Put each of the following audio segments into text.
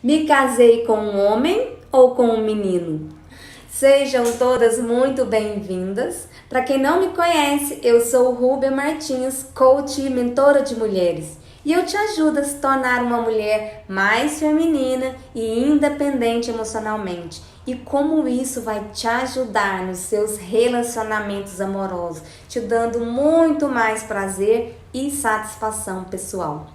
Me casei com um homem ou com um menino? Sejam todas muito bem-vindas. Para quem não me conhece, eu sou Rúbia Martins, coach e mentora de mulheres. E eu te ajudo a se tornar uma mulher mais feminina e independente emocionalmente. E como isso vai te ajudar nos seus relacionamentos amorosos, te dando muito mais prazer e satisfação pessoal.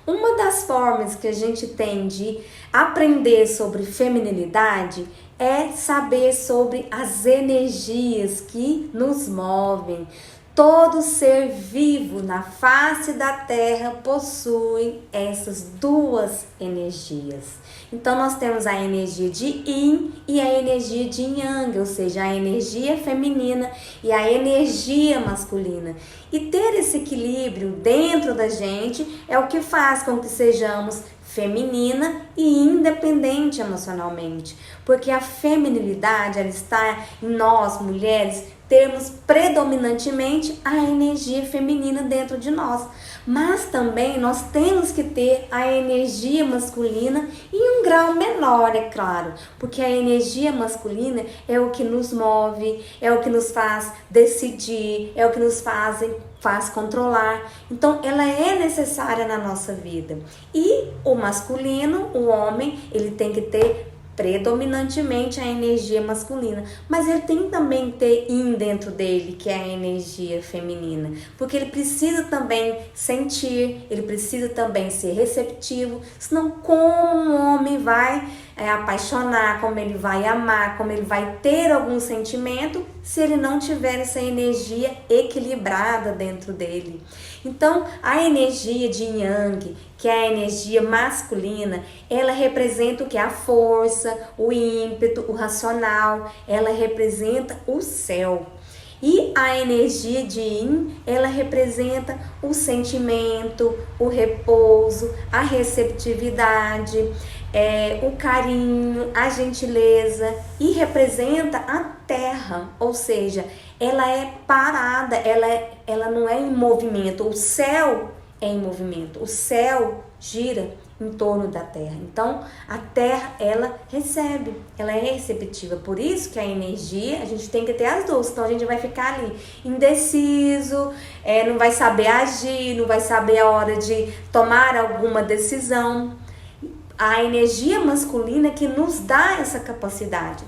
Uma das formas que a gente tem de aprender sobre feminilidade é saber sobre as energias que nos movem. Todo ser vivo na face da Terra possui essas duas energias. Então nós temos a energia de Yin e a energia de Yang, ou seja, a energia feminina e a energia masculina. E ter esse equilíbrio dentro da gente é o que faz com que sejamos feminina e independente emocionalmente, porque a feminilidade ela está em nós mulheres termos predominantemente a energia feminina dentro de nós, mas também nós temos que ter a energia masculina em um grau menor, é claro, porque a energia masculina é o que nos move, é o que nos faz decidir, é o que nos faz controlar. Então ela é necessária na nossa vida. E o masculino, o homem, ele tem que ter predominantemente a energia masculina, mas ele tem também que ter Yin dentro dele, que é a energia feminina, porque ele precisa também sentir, ele precisa também ser receptivo, senão como um homem vai apaixonar, como ele vai amar, como ele vai ter algum sentimento se ele não tiver essa energia equilibrada dentro dele. Então, a energia de Yang, que é a energia masculina, ela representa o que? A força, o ímpeto, o racional, ela representa o céu. E a energia de Yin, ela representa o sentimento, o repouso, a receptividade, o carinho, a gentileza e representa a terra, ou seja, ela é parada, ela não é em movimento, o céu é em movimento, o céu gira em torno da terra. Então, a terra, ela recebe, ela é receptiva. Por isso que a energia, a gente tem que ter as duas. Então, a gente vai ficar ali indeciso, não vai saber agir, não vai saber a hora de tomar alguma decisão. A energia masculina que nos dá essa capacidade.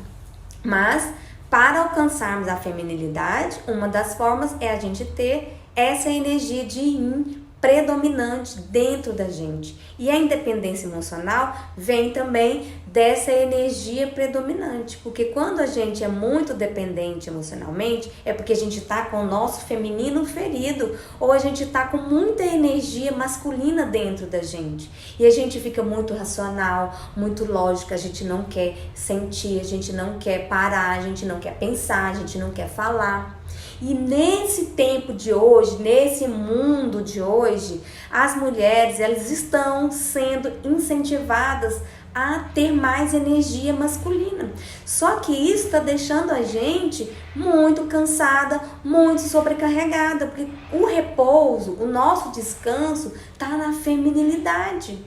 Mas, para alcançarmos a feminilidade, uma das formas é a gente ter essa energia de Yin predominante dentro da gente. E a independência emocional vem também dessa energia predominante, porque quando a gente é muito dependente emocionalmente, é porque a gente está com o nosso feminino ferido, ou a gente está com muita energia masculina dentro da gente. E a gente fica muito racional, muito lógico, a gente não quer sentir, a gente não quer parar, a gente não quer pensar, a gente não quer falar. E nesse tempo de hoje, nesse mundo de hoje, as mulheres elas estão sendo incentivadas a ter mais energia masculina. Só que isso está deixando a gente muito cansada, muito sobrecarregada, porque o repouso, o nosso descanso está na feminilidade.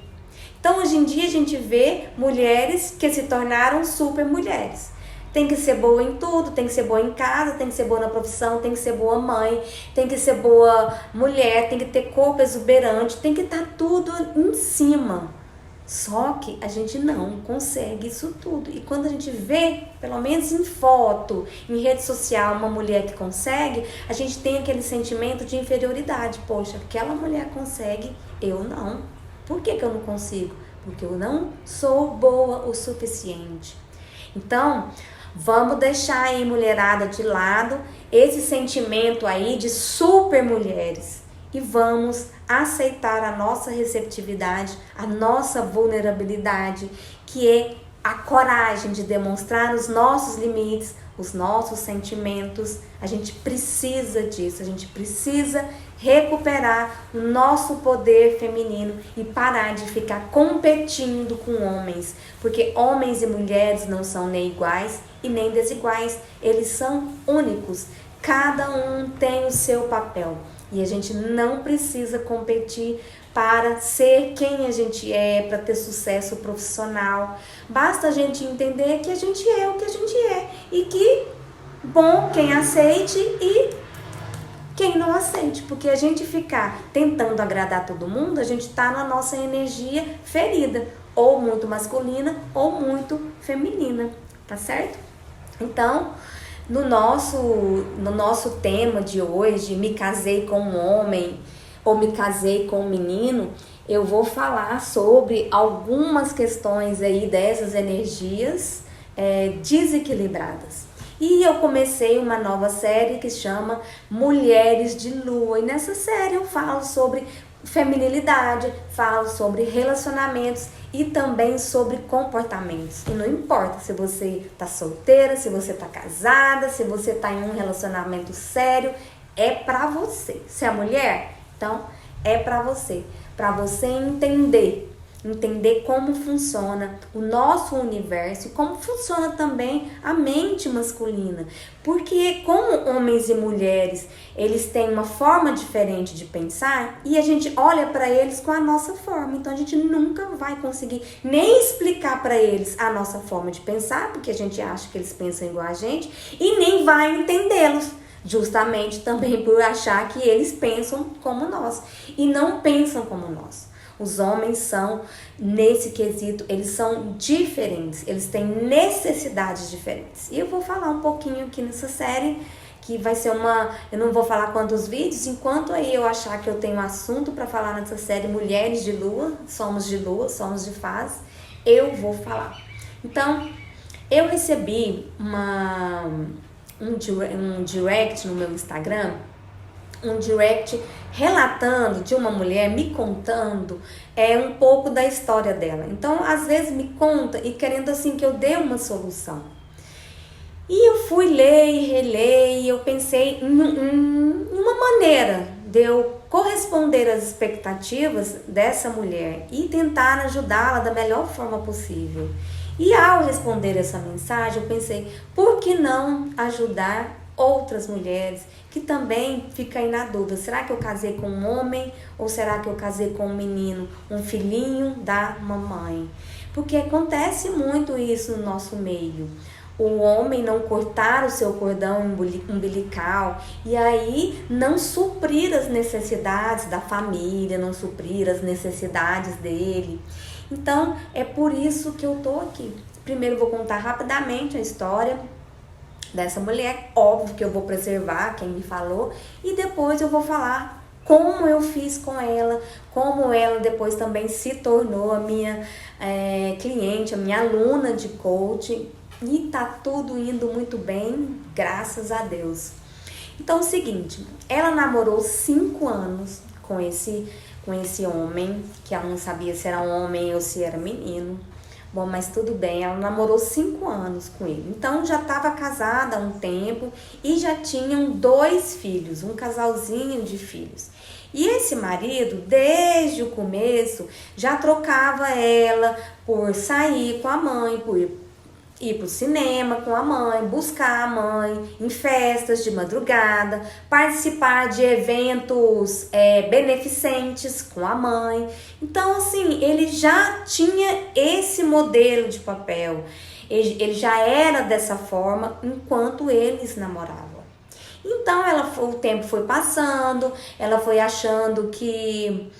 Então hoje em dia a gente vê mulheres que se tornaram super mulheres. Tem que ser boa em tudo, tem que ser boa em casa, tem que ser boa na profissão, tem que ser boa mãe, tem que ser boa mulher, tem que ter corpo exuberante, tem que estar tudo em cima. Só que a gente não consegue isso tudo. E quando a gente vê, pelo menos em foto, em rede social, uma mulher que consegue, a gente tem aquele sentimento de inferioridade. Poxa, aquela mulher consegue, eu não. Por que eu não consigo? Porque eu não sou boa o suficiente. Então, vamos deixar aí, mulherada, de lado esse sentimento aí de super mulheres e vamos aceitar a nossa receptividade, a nossa vulnerabilidade, que é a coragem de demonstrar os nossos limites, os nossos sentimentos. A gente precisa disso, a gente precisa recuperar o nosso poder feminino e parar de ficar competindo com homens, porque homens e mulheres não são nem iguais e nem desiguais, eles são únicos, cada um tem o seu papel. E a gente não precisa competir para ser quem a gente é, para ter sucesso profissional. Basta a gente entender que a gente é o que a gente é e que, bom, quem aceite e quem não aceite, porque a gente ficar tentando agradar todo mundo, a gente tá na nossa energia ferida, ou muito masculina ou muito feminina, tá certo? Então, no nosso tema de hoje, me casei com um homem ou me casei com um menino, eu vou falar sobre algumas questões aí dessas energias desequilibradas. E eu comecei uma nova série que chama Mulheres de Lua. E nessa série eu falo sobre feminilidade, falo sobre relacionamentos e também sobre comportamentos. E não importa se você tá solteira, se você tá casada, se você tá em um relacionamento sério, é pra você. Se é mulher, então é pra você entender como funciona o nosso universo e como funciona também a mente masculina. Porque como homens e mulheres, eles têm uma forma diferente de pensar e a gente olha para eles com a nossa forma. Então a gente nunca vai conseguir nem explicar para eles a nossa forma de pensar, porque a gente acha que eles pensam igual a gente, e nem vai entendê-los. Justamente também por achar que eles pensam como nós e não pensam como nós. Os homens são, nesse quesito, eles são diferentes, eles têm necessidades diferentes. E eu vou falar um pouquinho aqui nessa série, que vai ser eu não vou falar quantos vídeos, enquanto aí eu achar que eu tenho assunto para falar nessa série Mulheres de Lua, somos de fase, eu vou falar. Então, eu recebi um direct no meu Instagram, um direct relatando de uma mulher me contando um pouco da história dela. Então, às vezes me conta e querendo assim que eu dê uma solução. E eu fui ler e reler e eu pensei em uma maneira de eu corresponder às expectativas dessa mulher e tentar ajudá-la da melhor forma possível. E ao responder essa mensagem, eu pensei, por que não ajudar outras mulheres que também ficam aí na dúvida, será que eu casei com um homem ou será que eu casei com um menino, um filhinho da mamãe? Porque acontece muito isso no nosso meio. O homem não cortar o seu cordão umbilical e aí não suprir as necessidades da família, não suprir as necessidades dele. Então, é por isso que eu tô aqui. Primeiro, vou contar rapidamente a história dessa mulher. Óbvio que eu vou preservar quem me falou. E depois eu vou falar como eu fiz com ela, como ela depois também se tornou a minha cliente, a minha aluna de coaching. E tá tudo indo muito bem, graças a Deus. Então, é o seguinte, ela namorou 5 anos com esse homem, que ela não sabia se era um homem ou se era menino. Bom, mas tudo bem, ela namorou 5 anos com ele. Então, já estava casada há um tempo e já tinham 2 filhos, um casalzinho de filhos. E esse marido, desde o começo, já trocava ela por sair com a mãe, por ir pro cinema com a mãe, buscar a mãe em festas de madrugada, participar de eventos beneficentes com a mãe. Então, assim, ele já tinha esse modelo de papel. Ele já era dessa forma enquanto eles namoravam. Então, o tempo foi passando, ela foi achando que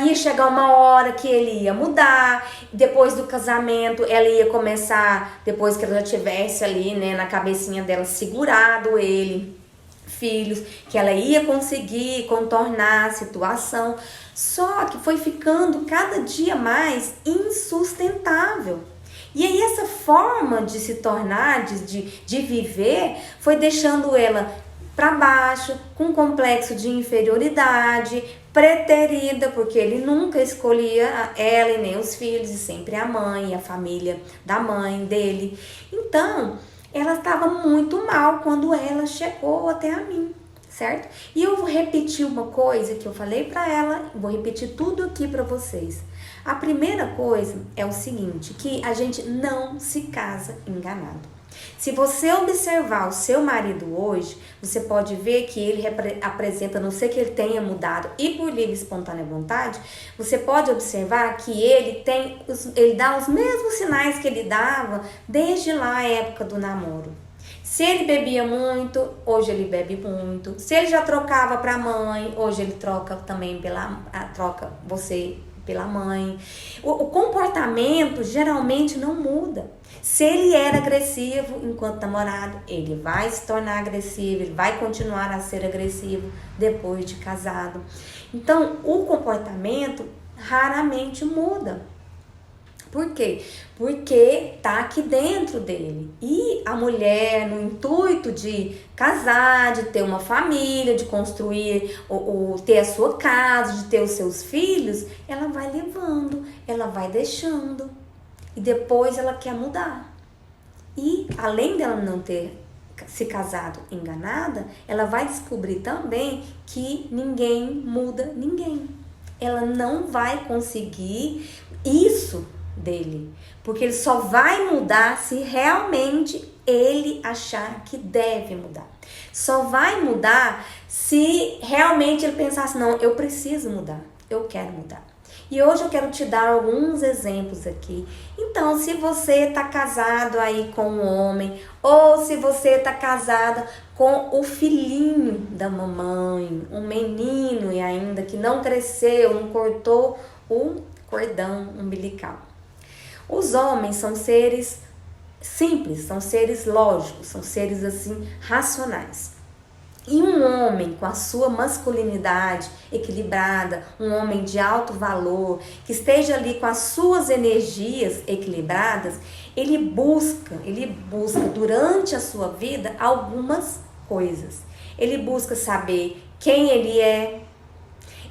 ia chegar uma hora que ele ia mudar, depois do casamento ela ia começar, depois que ela já tivesse ali, né, na cabecinha dela segurado ele, filhos, que ela ia conseguir contornar a situação, só que foi ficando cada dia mais insustentável. E aí essa forma de se tornar, de viver, foi deixando ela para baixo, com complexo de inferioridade, preterida, porque ele nunca escolhia ela e nem os filhos, e sempre a mãe, a família da mãe dele. Então, ela estava muito mal quando ela chegou até a mim, certo? E eu vou repetir uma coisa que eu falei para ela, vou repetir tudo aqui para vocês. A primeira coisa é o seguinte, que a gente não se casa enganado. Se você observar o seu marido hoje, você pode ver que ele apresenta, a não ser que ele tenha mudado e por livre e espontânea vontade, você pode observar que ele dá os mesmos sinais que ele dava desde lá a época do namoro. Se ele bebia muito, hoje ele bebe muito. Se ele já trocava para a mãe, hoje ele troca também troca você pela mãe. O comportamento geralmente não muda. Se ele era agressivo enquanto namorado, ele vai se tornar agressivo, ele vai continuar a ser agressivo depois de casado. Então, o comportamento raramente muda. Por quê? Porque tá aqui dentro dele. E a mulher, no intuito de casar, de ter uma família, de construir ou ter a sua casa, de ter os seus filhos, ela vai levando, ela vai deixando. E depois ela quer mudar. E além dela não ter se casado enganada, ela vai descobrir também que ninguém muda ninguém. Ela não vai conseguir isso dele, porque ele só vai mudar se realmente ele achar que deve mudar. Só vai mudar se realmente ele pensar assim, não, eu preciso mudar, eu quero mudar. E hoje eu quero te dar alguns exemplos aqui. Então, se você está casado aí com um homem, ou se você está casada com o filhinho da mamãe, um menino e ainda que não cresceu, não cortou o cordão umbilical. Os homens são seres simples, são seres lógicos, são seres assim racionais. E um homem com a sua masculinidade equilibrada, um homem de alto valor, que esteja ali com as suas energias equilibradas, ele busca durante a sua vida algumas coisas. Ele busca saber quem ele é,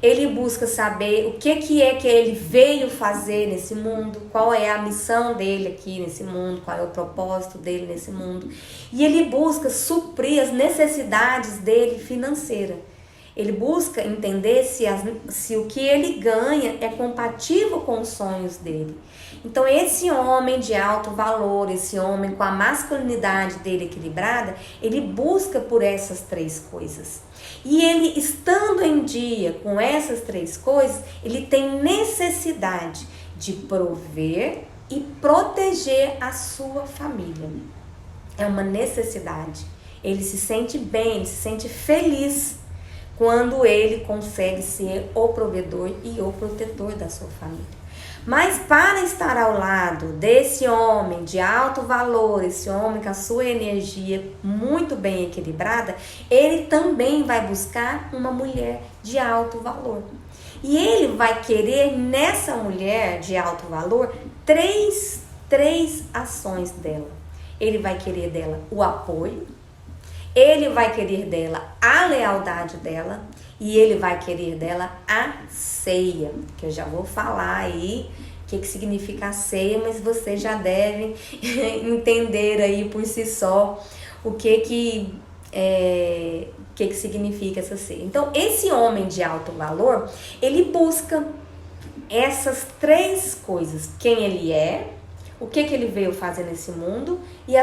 ele busca saber o que é que ele veio fazer nesse mundo, qual é a missão dele aqui nesse mundo, qual é o propósito dele nesse mundo. E ele busca suprir as necessidades dele financeiras. Ele busca entender se o que ele ganha é compatível com os sonhos dele. Então, esse homem de alto valor, esse homem com a masculinidade dele equilibrada, ele busca por essas três coisas. E ele, estando em dia com essas três coisas, ele tem necessidade de prover e proteger a sua família. É uma necessidade. Ele se sente bem, ele se sente feliz quando ele consegue ser o provedor e o protetor da sua família. Mas para estar ao lado desse homem de alto valor, esse homem com a sua energia muito bem equilibrada, ele também vai buscar uma mulher de alto valor. E ele vai querer nessa mulher de alto valor três ações dela. Ele vai querer dela o apoio, ele vai querer dela a lealdade dela e ele vai querer dela a ceia, que eu já vou falar aí o que significa a ceia, mas você já deve entender aí por si só o que significa essa ceia. Então, esse homem de alto valor, ele busca essas três coisas: quem ele é, o que ele veio fazer nesse mundo e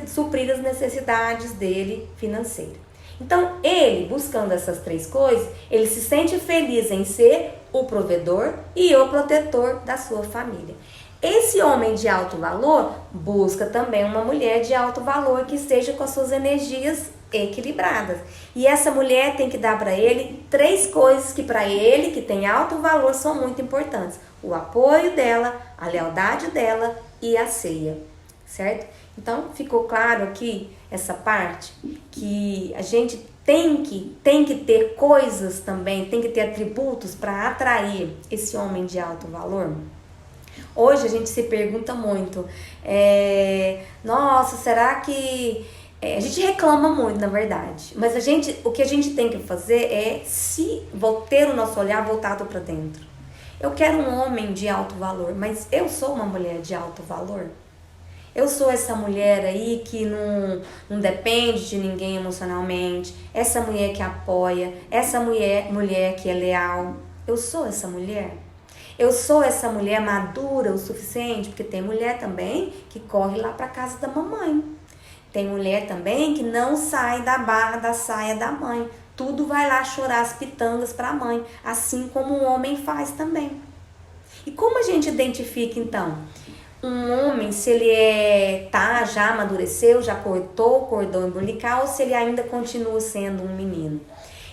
suprir as necessidades dele financeiras. Então, ele, buscando essas três coisas, ele se sente feliz em ser o provedor e o protetor da sua família. Esse homem de alto valor busca também uma mulher de alto valor que esteja com as suas energias equilibradas. E essa mulher tem que dar para ele três coisas que para ele, que tem alto valor, são muito importantes: o apoio dela, a lealdade dela e a ceia, certo? Então, ficou claro aqui essa parte que a gente tem que ter coisas também, tem que ter atributos para atrair esse homem de alto valor? Hoje a gente se pergunta muito, nossa, será que... a gente reclama muito, na verdade, mas o que a gente tem que fazer é ter o nosso olhar voltado para dentro. Eu quero um homem de alto valor, mas eu sou uma mulher de alto valor? Eu sou essa mulher aí que não depende de ninguém emocionalmente, essa mulher que apoia, essa mulher que é leal. Eu sou essa mulher? Eu sou essa mulher madura o suficiente? Porque tem mulher também que corre lá para casa da mamãe. Tem mulher também que não sai da barra da saia da mãe. Tudo vai lá chorar as pitangas para a mãe, assim como o homem faz também. E como a gente identifica então? Um homem, se ele já amadureceu, já cortou o cordão umbilical, ou se ele ainda continua sendo um menino.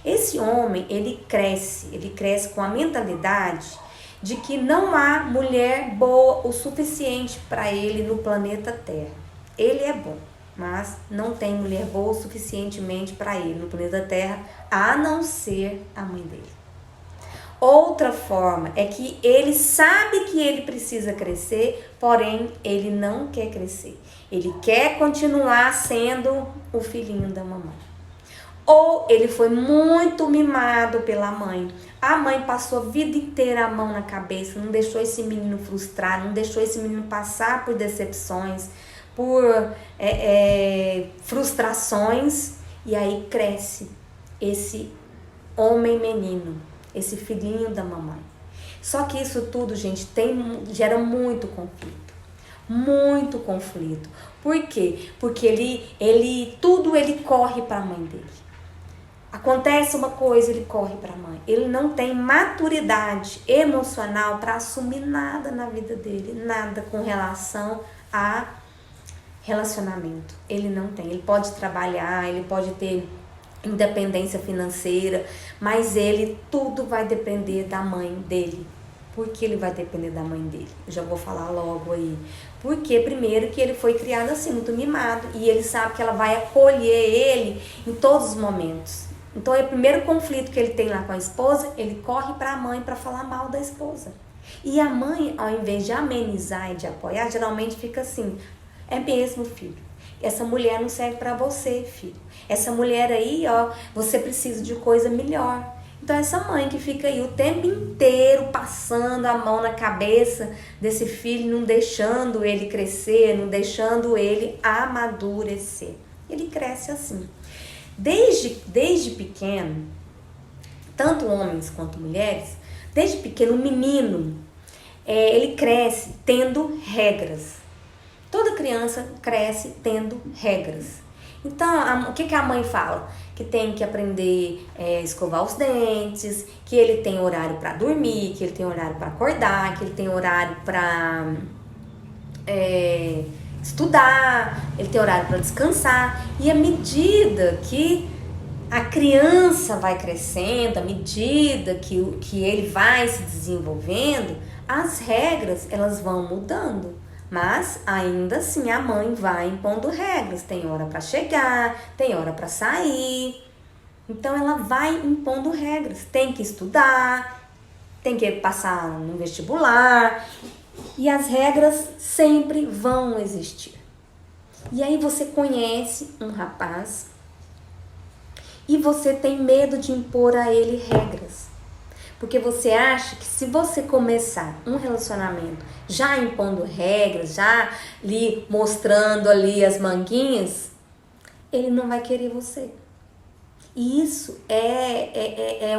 Esse homem, ele cresce com a mentalidade de que não há mulher boa o suficiente para ele no planeta Terra. Ele é bom, mas não tem mulher boa o suficientemente para ele no planeta Terra, a não ser a mãe dele. Outra forma é que ele sabe que ele precisa crescer, porém ele não quer crescer. Ele quer continuar sendo o filhinho da mamãe. Ou ele foi muito mimado pela mãe. A mãe passou a vida inteira a mão na cabeça, não deixou esse menino frustrar, não deixou esse menino passar por decepções, por frustrações. E aí cresce esse homem menino, esse filhinho da mamãe. Só que isso tudo, gente, gera muito conflito. Muito conflito. Por quê? Porque ele corre para a mãe dele. Acontece uma coisa, ele corre para a mãe. Ele não tem maturidade emocional para assumir nada na vida dele, nada com relação a relacionamento. Ele não tem. Ele pode trabalhar, ele pode ter independência financeira, mas tudo vai depender da mãe dele. Por que ele vai depender da mãe dele? Eu já vou falar logo aí. Porque primeiro que ele foi criado assim, muito mimado, e ele sabe que ela vai acolher ele em todos os momentos. Então é o primeiro conflito que ele tem lá com a esposa, ele corre para a mãe para falar mal da esposa. E a mãe, ao invés de amenizar e de apoiar, geralmente fica assim: é mesmo, filho, essa mulher não serve para você, filho. Essa mulher aí, ó, você precisa de coisa melhor. Então essa mãe que fica aí o tempo inteiro passando a mão na cabeça desse filho, não deixando ele crescer, não deixando ele amadurecer. Ele cresce assim. Desde pequeno, tanto homens quanto mulheres, desde pequeno o menino, ele cresce tendo regras. Toda criança cresce tendo regras. Então, o que a mãe fala? Que tem que aprender a escovar os dentes, que ele tem horário para dormir, que ele tem horário para acordar, que ele tem horário para estudar, ele tem horário para descansar. E à medida que a criança vai crescendo, à medida que ele vai se desenvolvendo, as regras elas vão mudando. Mas ainda assim a mãe vai impondo regras. Tem hora para chegar, tem hora para sair. Então ela vai impondo regras. Tem que estudar, tem que passar no vestibular. E as regras sempre vão existir. E aí você conhece um rapaz e você tem medo de impor a ele regras. Porque você acha que se você começar um relacionamento já impondo regras, já lhe mostrando ali as manguinhas, ele não vai querer você. E isso é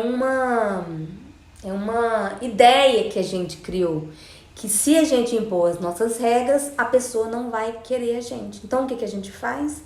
uma ideia que a gente criou. Que se a gente impor as nossas regras, a pessoa não vai querer a gente. Então o que a gente faz?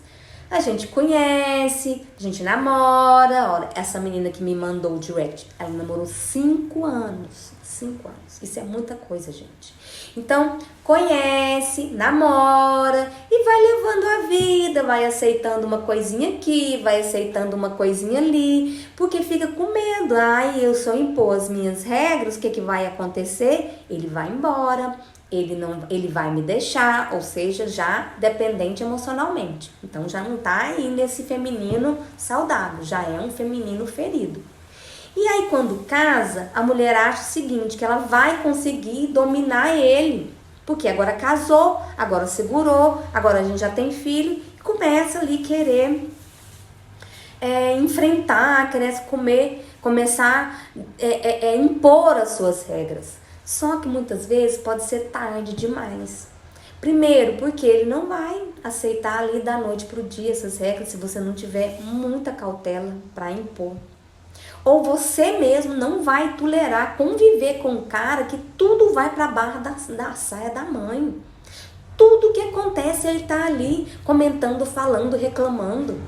A gente conhece, a gente namora. Olha, essa menina que me mandou o direct, ela namorou 5 anos. 5 anos. Isso é muita coisa, gente. Então, conhece, namora e vai levando a vida, vai aceitando uma coisinha aqui, vai aceitando uma coisinha ali, porque fica com medo. Ai, eu só impor as minhas regras, o que vai acontecer? Ele vai embora. Ele vai me deixar, ou seja, já dependente emocionalmente. Então já não tá aí nesse feminino saudável, já é um feminino ferido. E aí quando casa, a mulher acha o seguinte, que ela vai conseguir dominar ele, porque agora casou, agora segurou, agora a gente já tem filho, e começa ali querer enfrentar, querer começar a impor as suas regras. Só que muitas vezes pode ser tarde demais. Primeiro, porque ele não vai aceitar ali da noite para o dia essas regras se você não tiver muita cautela para impor. Ou você mesmo não vai tolerar conviver com um cara que tudo vai para a barra da saia da mãe. Tudo que acontece, ele tá ali comentando, falando, reclamando.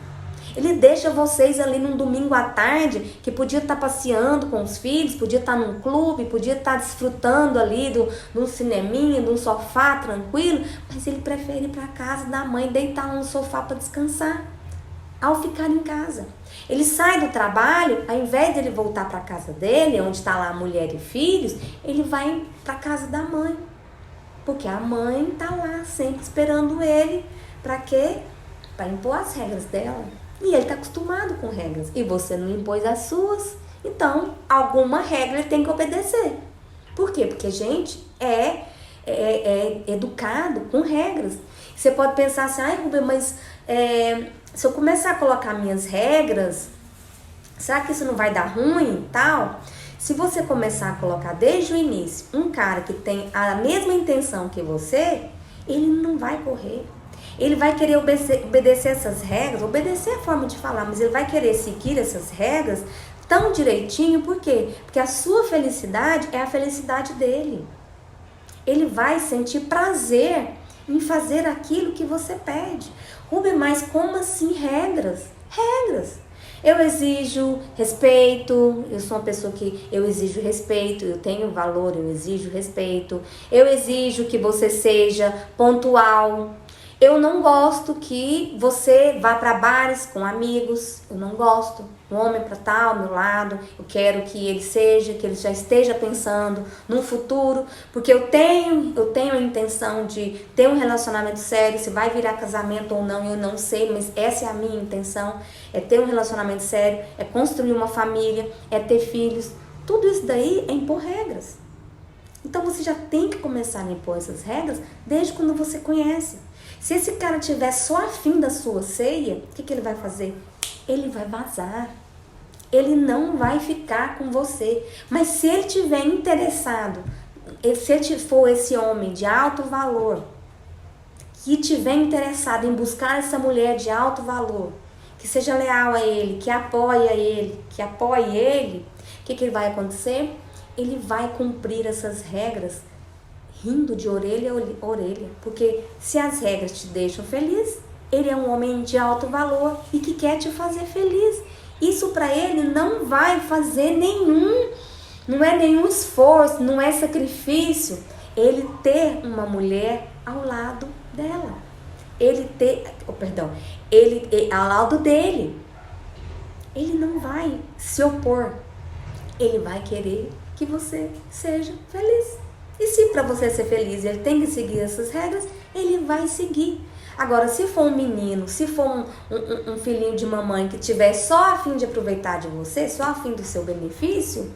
Ele deixa vocês ali num domingo à tarde, que podia estar passeando com os filhos, podia estar num clube, podia estar desfrutando ali de um cineminha, de um sofá tranquilo, mas ele prefere ir para casa da mãe, deitar no sofá para descansar, ao ficar em casa. Ele sai do trabalho, ao invés de ele voltar para a casa dele, onde está lá a mulher e filhos, ele vai para a casa da mãe, porque a mãe está lá sempre esperando ele. Para quê? Para impor as regras dela. E ele está acostumado com regras. E você não impôs as suas. Então, alguma regra ele tem que obedecer. Por quê? Porque a gente é educado com regras. Você pode pensar assim, ai, Rubem, mas se eu começar a colocar minhas regras, será que isso não vai dar ruim e tal? Se você começar a colocar desde o início um cara que tem a mesma intenção que você, ele não vai correr. Ele vai querer obedecer essas regras, obedecer a forma de falar, mas ele vai querer seguir essas regras tão direitinho, por quê? Porque a sua felicidade é a felicidade dele. Ele vai sentir prazer em fazer aquilo que você pede. Rubem, mas como assim regras? Regras. Eu exijo respeito, eu sou uma pessoa que eu exijo respeito, eu tenho valor, eu exijo respeito. Eu exijo que você seja pontual. Eu não gosto que você vá para bares com amigos, eu não gosto. Um homem para estar ao meu lado, eu quero que ele já esteja pensando no futuro, porque eu tenho a intenção de ter um relacionamento sério. Se vai virar casamento ou não, eu não sei, mas essa é a minha intenção, é ter um relacionamento sério, é construir uma família, é ter filhos. Tudo isso daí é impor regras. Então você já tem que começar a impor essas regras desde quando você conhece. Se esse cara tiver só afim da sua ceia, o que ele vai fazer? Ele vai vazar. Ele não vai ficar com você. Mas se ele tiver interessado, se ele for esse homem de alto valor, que tiver interessado em buscar essa mulher de alto valor, que seja leal a ele, que apoie ele, o que vai acontecer? Ele vai cumprir essas regras rindo de orelha a orelha, porque se as regras te deixam feliz, ele é um homem de alto valor e que quer te fazer feliz. Isso para ele não vai fazer não é nenhum esforço, não é sacrifício, ele ter uma mulher ao lado dela, ao lado dele. Ele não vai se opor, ele vai querer que você seja feliz. E se para você ser feliz ele tem que seguir essas regras, ele vai seguir. Agora, se for um menino, se for um filhinho de mamãe que tiver só a fim de aproveitar de você, só a fim do seu benefício,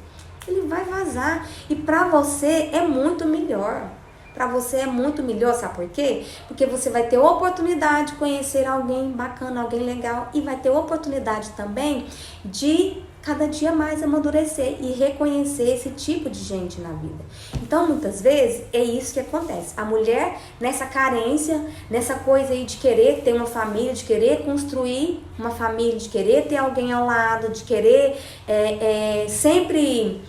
ele vai vazar. E para você é muito melhor. Para você é muito melhor, sabe por quê? Porque você vai ter oportunidade de conhecer alguém bacana, alguém legal, e vai ter oportunidade também de cada dia mais amadurecer e reconhecer esse tipo de gente na vida. Então, muitas vezes, é isso que acontece. A mulher, nessa carência, nessa coisa aí de querer ter uma família, de querer construir uma família, de querer ter alguém ao lado, de querer sempre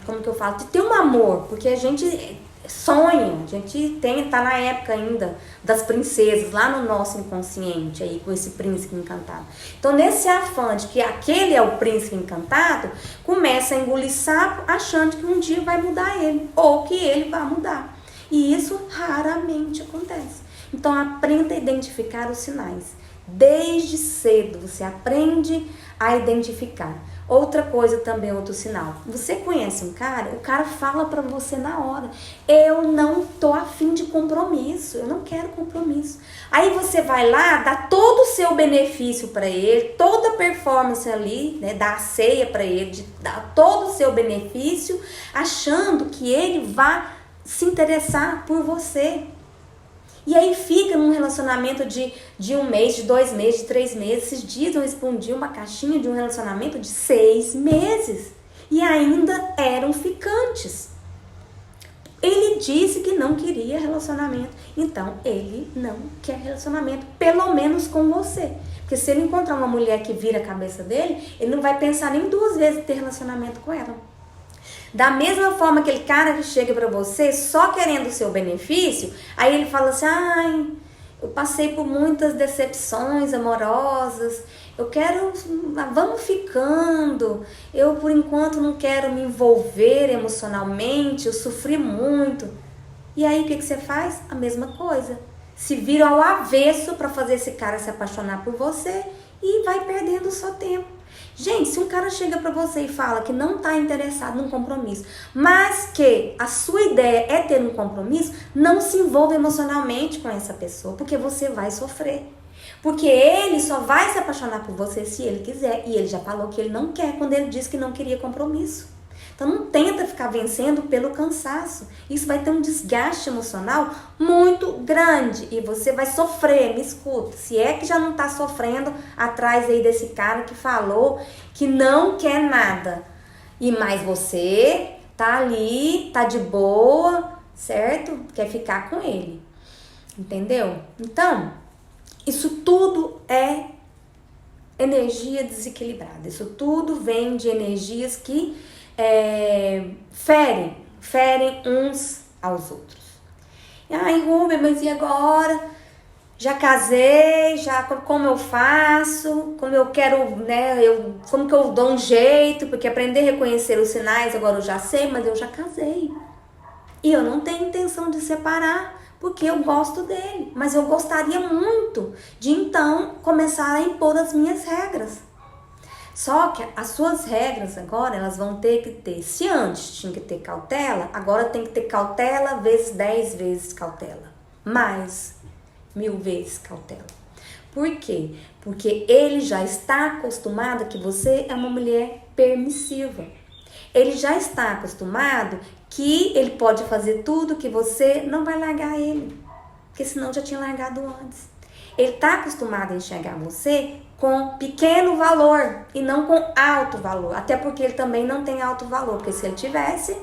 como que eu falo? De ter um amor, porque a gente sonha, a gente tá na época ainda das princesas, lá no nosso inconsciente aí, com esse príncipe encantado. Então, nesse afã de que aquele é o príncipe encantado, começa a engolir sapo, achando que um dia vai mudar ele, ou que ele vai mudar. E isso raramente acontece. Então, aprenda a identificar os sinais. Desde cedo, você aprende a identificar. Outra coisa também, outro sinal. Você conhece um cara, o cara fala pra você na hora: eu não tô afim de compromisso, eu não quero compromisso. Aí você vai lá, dá todo o seu benefício pra ele, toda a performance ali, né, dá a ceia pra ele, dá todo o seu benefício, achando que ele vai se interessar por você. E aí fica num relacionamento de 1 mês, de 2 meses, de 3 meses. Esses dias eu respondi uma caixinha de um relacionamento de 6 meses. E ainda eram ficantes. Ele disse que não queria relacionamento. Então, ele não quer relacionamento, pelo menos com você. Porque se ele encontrar uma mulher que vira a cabeça dele, ele não vai pensar nem 2 vezes em ter relacionamento com ela. Da mesma forma, aquele cara que chega pra você só querendo o seu benefício, aí ele fala assim, ai, eu passei por muitas decepções amorosas, eu quero, vamos ficando, eu por enquanto não quero me envolver emocionalmente, eu sofri muito. E aí o que você faz? A mesma coisa. Se vira ao avesso pra fazer esse cara se apaixonar por você e vai perdendo o seu tempo. Gente, se um cara chega pra você e fala que não tá interessado num compromisso, mas que a sua ideia é ter um compromisso, não se envolva emocionalmente com essa pessoa, porque você vai sofrer. Porque ele só vai se apaixonar por você se ele quiser. E ele já falou que ele não quer quando ele disse que não queria compromisso. Então não tenta ficar vencendo pelo cansaço. Isso vai ter um desgaste emocional muito grande e você vai sofrer, me escuta. Se é que já não tá sofrendo atrás aí desse cara que falou que não quer nada. E mais você tá ali, tá de boa, certo? Quer ficar com ele. Entendeu? Então, isso tudo é energia desequilibrada. Isso tudo vem de energias que ferem uns aos outros. Ai, Rubem, mas e agora? Já casei, como eu faço? Como eu quero, né? Como que eu dou um jeito? Porque aprender a reconhecer os sinais, agora eu já sei, mas eu já casei. E eu não tenho intenção de separar, porque eu gosto dele. Mas eu gostaria muito de, então, começar a impor as minhas regras. Só que as suas regras agora, elas vão ter que ter, se antes tinha que ter cautela, agora tem que ter cautela vezes 10 vezes cautela. Mais 1000 vezes cautela. Por quê? Porque ele já está acostumado que você é uma mulher permissiva. Ele já está acostumado que ele pode fazer tudo que você não vai largar ele. Porque senão já tinha largado antes. Ele está acostumado a enxergar você com pequeno valor e não com alto valor. Até porque ele também não tem alto valor. Porque se ele tivesse,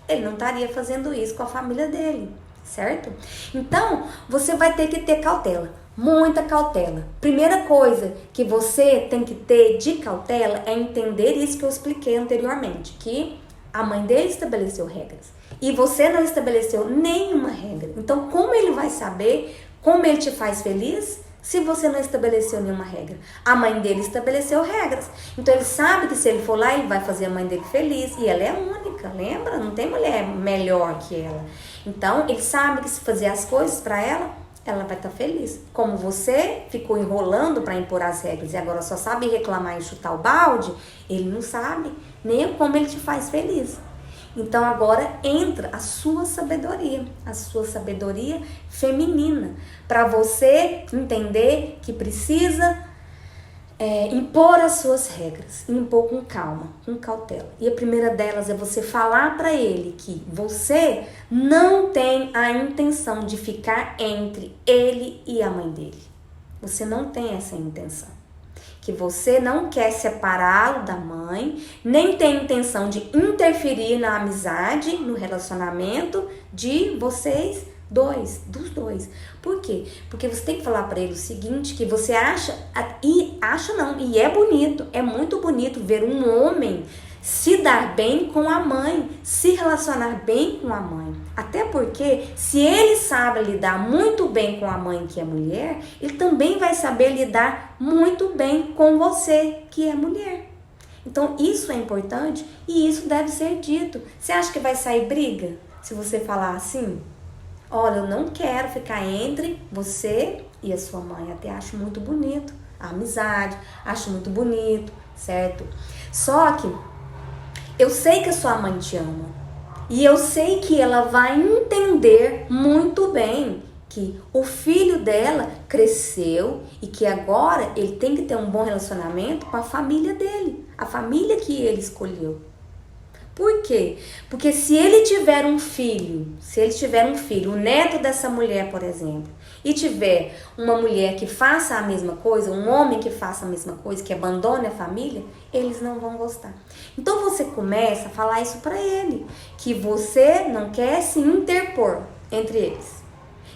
ele não estaria fazendo isso com a família dele. Certo? Então, você vai ter que ter cautela. Muita cautela. Primeira coisa que você tem que ter de cautela é entender isso que eu expliquei anteriormente. Que a mãe dele estabeleceu regras. E você não estabeleceu nenhuma regra. Então, como ele vai saber como ele te faz feliz se você não estabeleceu nenhuma regra? A mãe dele estabeleceu regras. Então ele sabe que se ele for lá, ele vai fazer a mãe dele feliz. E ela é única, lembra? Não tem mulher melhor que ela. Então ele sabe que se fazer as coisas pra ela, ela vai estar feliz. Como você ficou enrolando pra impor as regras e agora só sabe reclamar e chutar o balde, ele não sabe nem como ele te faz feliz. Então agora entra a sua sabedoria feminina, para você entender que precisa impor as suas regras, impor com calma, com cautela. E a primeira delas é você falar para ele que você não tem a intenção de ficar entre ele e a mãe dele. Você não tem essa intenção. Que você não quer separá-lo da mãe, nem tem intenção de interferir na amizade, no relacionamento de vocês dos dois. Por quê? Porque você tem que falar para ele o seguinte, que você e é bonito, é muito bonito ver um homem se dar bem com a mãe, se relacionar bem com a mãe. Até porque, se ele sabe lidar muito bem com a mãe, que é mulher, ele também vai saber lidar muito bem com você, que é mulher. Então, isso é importante e isso deve ser dito. Você acha que vai sair briga se você falar assim? Olha, eu não quero ficar entre você e a sua mãe. Até acho muito bonito a amizade, acho muito bonito, certo? Só que eu sei que a sua mãe te ama. E eu sei que ela vai entender muito bem que o filho dela cresceu e que agora ele tem que ter um bom relacionamento com a família dele, a família que ele escolheu. Por quê? Porque se ele tiver um filho, o neto dessa mulher, por exemplo, e tiver uma mulher que faça a mesma coisa, um homem que faça a mesma coisa, que abandone a família, eles não vão gostar. Então você começa a falar isso pra ele, que você não quer se interpor entre eles,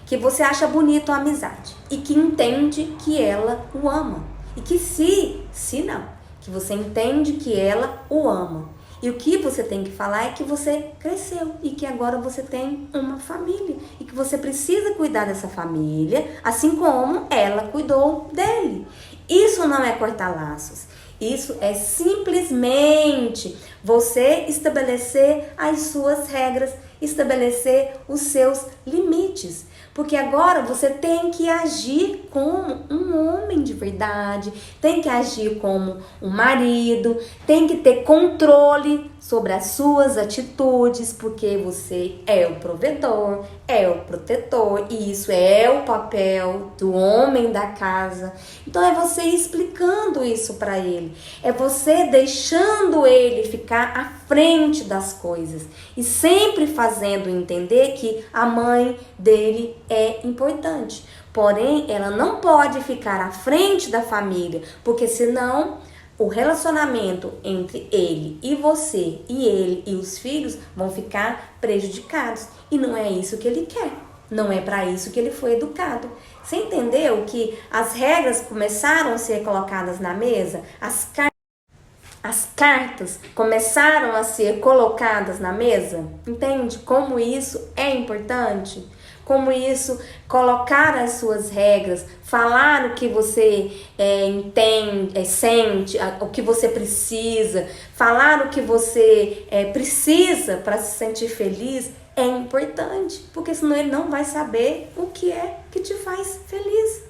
que você acha bonito a amizade e que entende que ela o ama. E que se não, que você entende que ela o ama. E o que você tem que falar é que você cresceu e que agora você tem uma família e que você precisa cuidar dessa família, assim como ela cuidou dele. Isso não é cortar laços. Isso é simplesmente você estabelecer as suas regras, estabelecer os seus limites. Porque agora você tem que agir como um homem de verdade, tem que agir como um marido, tem que ter controle sobre as suas atitudes, porque você é o provedor, é o protetor, e isso é o papel do homem da casa. Então é você explicando isso para ele, é você deixando ele ficar à frente das coisas e sempre fazendo entender que a mãe dele é importante. Porém, ela não pode ficar à frente da família, porque senão o relacionamento entre ele e você, e ele e os filhos, vão ficar prejudicados. E não é isso que ele quer. Não é para isso que ele foi educado. Você entendeu que as regras começaram a ser colocadas na mesa? As cartas começaram a ser colocadas na mesa? Entende como isso é importante? Como isso, colocar as suas regras, falar o que você entende, sente, o que você precisa, falar o que você precisa para se sentir feliz é importante, porque senão ele não vai saber o que é que te faz feliz.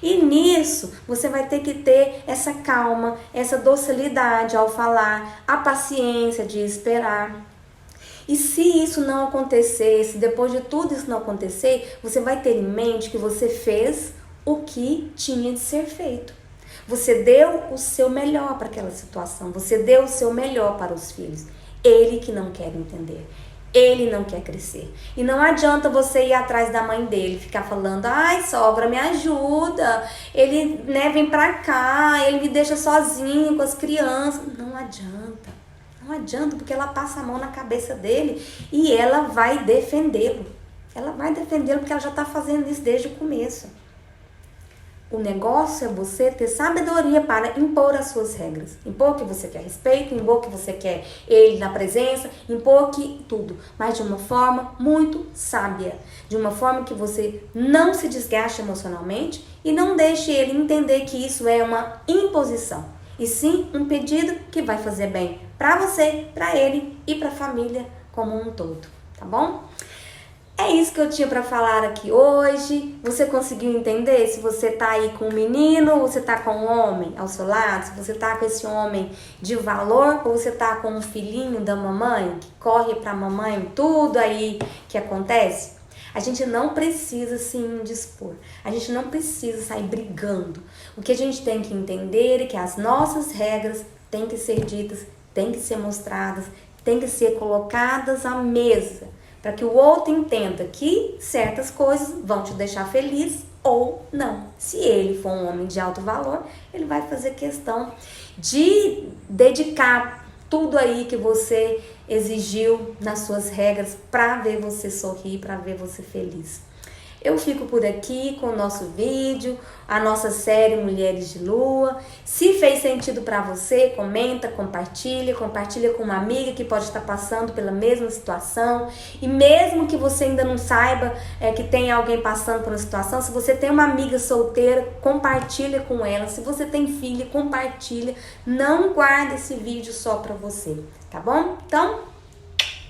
E nisso, você vai ter que ter essa calma, essa docilidade ao falar, a paciência de esperar. E se isso não acontecer, se depois de tudo isso não acontecer, você vai ter em mente que você fez o que tinha de ser feito. Você deu o seu melhor para aquela situação, você deu o seu melhor para os filhos. Ele que não quer entender. Ele não quer crescer. E não adianta você ir atrás da mãe dele, ficar falando, ai, sogra, me ajuda. Ele, vem pra cá, ele me deixa sozinho com as crianças. Não adianta. Não adianta, porque ela passa a mão na cabeça dele e ela vai defendê-lo. Ela vai defendê-lo porque ela já está fazendo isso desde o começo. O negócio é você ter sabedoria para impor as suas regras. Impor que você quer respeito, impor que você quer ele na presença, impor que tudo. Mas de uma forma muito sábia. De uma forma que você não se desgaste emocionalmente e não deixe ele entender que isso é uma imposição. E sim um pedido que vai fazer bem para você, para ele e para a família como um todo. Tá bom? É isso que eu tinha para falar aqui hoje. Você conseguiu entender? Se você tá aí com um menino, ou você tá com um homem ao seu lado, se você tá com esse homem de valor, ou você tá com um filhinho da mamãe, que corre pra mamãe, tudo aí que acontece. A gente não precisa se indispor, a gente não precisa sair brigando. O que a gente tem que entender é que as nossas regras têm que ser ditas, têm que ser mostradas, têm que ser colocadas à mesa, para que o outro entenda que certas coisas vão te deixar feliz ou não. Se ele for um homem de alto valor, ele vai fazer questão de dedicar tudo aí que você exigiu nas suas regras para ver você sorrir, para ver você feliz. Eu fico por aqui com o nosso vídeo, a nossa série Mulheres de Lua. Se fez sentido para você, comenta, compartilha com uma amiga que pode estar passando pela mesma situação. E mesmo que você ainda não saiba que tem alguém passando por uma situação, se você tem uma amiga solteira, compartilha com ela. Se você tem filha, compartilha. Não guarda esse vídeo só para você, tá bom? Então,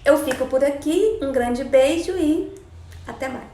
eu fico por aqui. Um grande beijo e até mais.